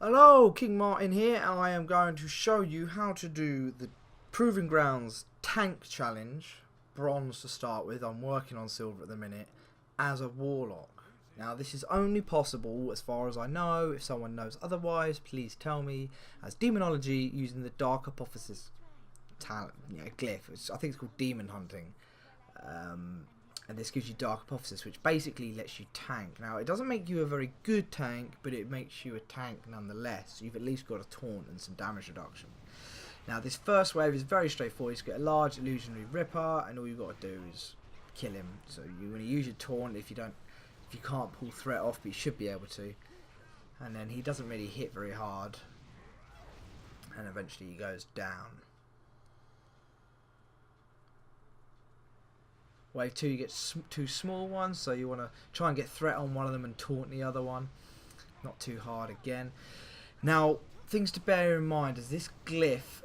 Hello, King Martin here, and I am going to show you how to do the Proving Grounds Tank Challenge, bronze to start with. I'm working on silver at the minute, as a Warlock. Now this is only possible, as far as I know. If someone knows otherwise, please tell me, as demonology using the Dark Hypothesis talent, glyph. I think it's called demon hunting. And this gives you Dark Hypothesis, which basically lets you tank. Now, it doesn't make you a very good tank, but it makes you a tank nonetheless. You've at least got a taunt and some damage reduction. Now, this first wave is very straightforward. You get a large illusionary ripper, and all you've got to do is kill him. So you want to use your taunt if you can't pull threat off, but you should be able to. And then he doesn't really hit very hard, and eventually he goes down. Wave 2, you get two small ones, so you want to try and get threat on one of them and taunt the other one. Not too hard again. Now, things to bear in mind is this glyph,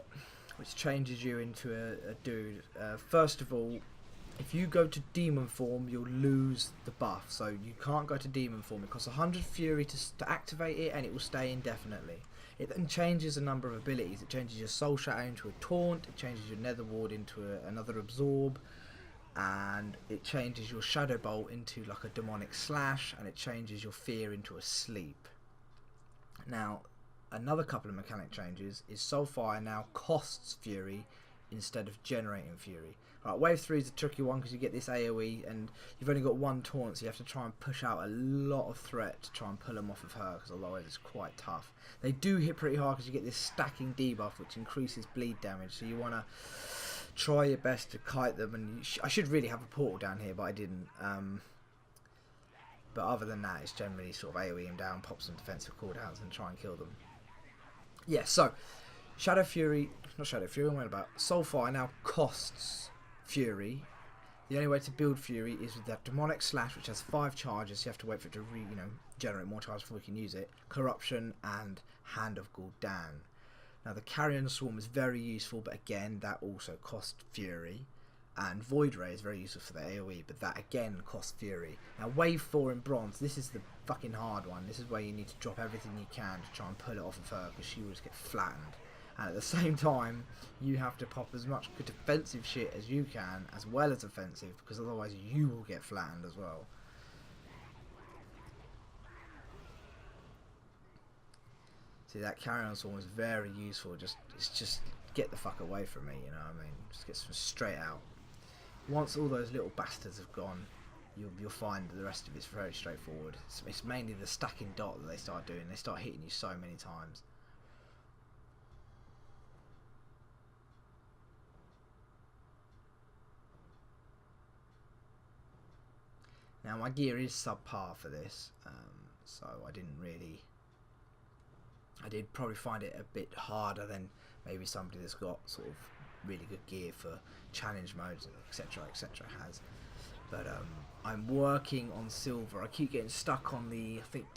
which changes you into a dude. First of all, if you go to demon form, you'll lose the buff. So you can't go to demon form. It costs 100 fury to activate it, and it will stay indefinitely. It then changes a number of abilities. It changes your soul shatter into a taunt. It changes your nether ward into another absorb. And it changes your shadow bolt into like a demonic slash, and it changes your fear into a sleep. Now, another couple of mechanic changes is soulfire now costs fury instead of generating fury. Right, wave 3 is a tricky one because you get this AoE and you've only got one taunt, so you have to try and push out a lot of threat to try and pull them off of her, because otherwise it's quite tough. They do hit pretty hard because you get this stacking debuff which increases bleed damage, so you want to try your best to kite them, and I should really have a portal down here, but I didn't. But other than that, it's generally sort of AoE them down, pop some defensive cooldowns, and try and kill them. Yeah, so Shadow Fury, not Shadow Fury, I'm worried about Soulfire now costs Fury. The only way to build Fury is with that Demonic Slash, which has 5 charges. So you have to wait for it to generate more charges before we can use it. Corruption and Hand of Gul'dan. Now the Carrion Swarm is very useful, but again that also costs Fury. And Void Ray is very useful for the AoE, but that again costs Fury. Now wave 4 in bronze, this is the fucking hard one. This is where you need to drop everything you can to try and pull it off of her, because she will just get flattened. And at the same time, you have to pop as much good defensive shit as you can, as well as offensive, because otherwise you will get flattened as well. See, that Carrion Swarm is very useful. It's just get the fuck away from me, you know what I mean? Just get some straight out. Once all those little bastards have gone, you'll find that the rest of it's very straightforward. It's mainly the stacking dot that they start doing. They start hitting you so many times. Now my gear is subpar for this, so I did probably find it a bit harder than maybe somebody that's got sort of really good gear for challenge modes, etc, etc has. But I'm working on silver. I keep getting stuck on the, I think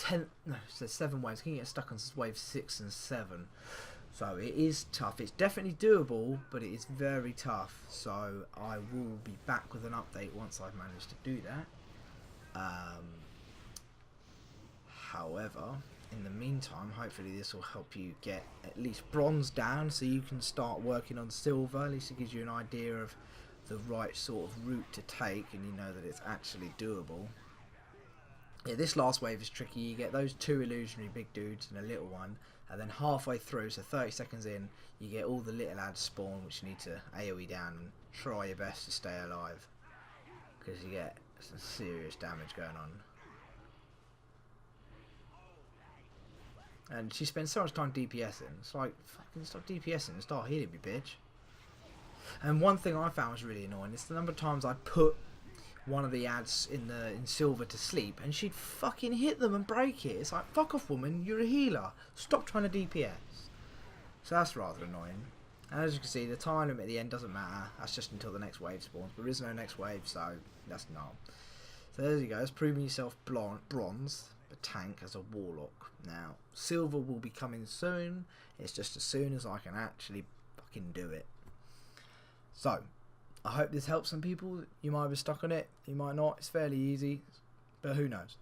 7 waves. I keep getting stuck on wave 6 and 7. So it is tough. It's definitely doable, but it is very tough. So I will be back with an update once I've managed to do that. However, in the meantime, hopefully this will help you get at least bronze down, so you can start working on silver. At least it gives you an idea of the right sort of route to take, and you know that it's actually doable. Yeah, this last wave is tricky. You get those 2 illusionary big dudes and a little one, and then halfway through, so 30 seconds in, you get all the little ads spawn, which you need to AoE down and try your best to stay alive, because you get some serious damage going on. And she spends so much time DPSing. It's like, fucking stop DPSing and start healing me, bitch. And one thing I found was really annoying is the number of times I put one of the ads in silver to sleep, and she'd fucking hit them and break it. It's like, fuck off, woman, you're a healer. Stop trying to DPS. So that's rather annoying. And as you can see, the time limit at the end doesn't matter. That's just until the next wave spawns. But there is no next wave, so that's not. So there you go. It's proving yourself bronze, a tank as a Warlock. Now, silver will be coming soon. It's just as soon as I can actually fucking do it. So, I hope this helps some people. You might be stuck on it. You might not. It's fairly easy. But who knows.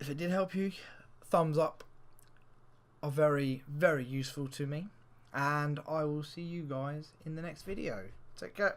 If it did help you, thumbs up. are very, very useful to me. And I will see you guys in the next video. Take care.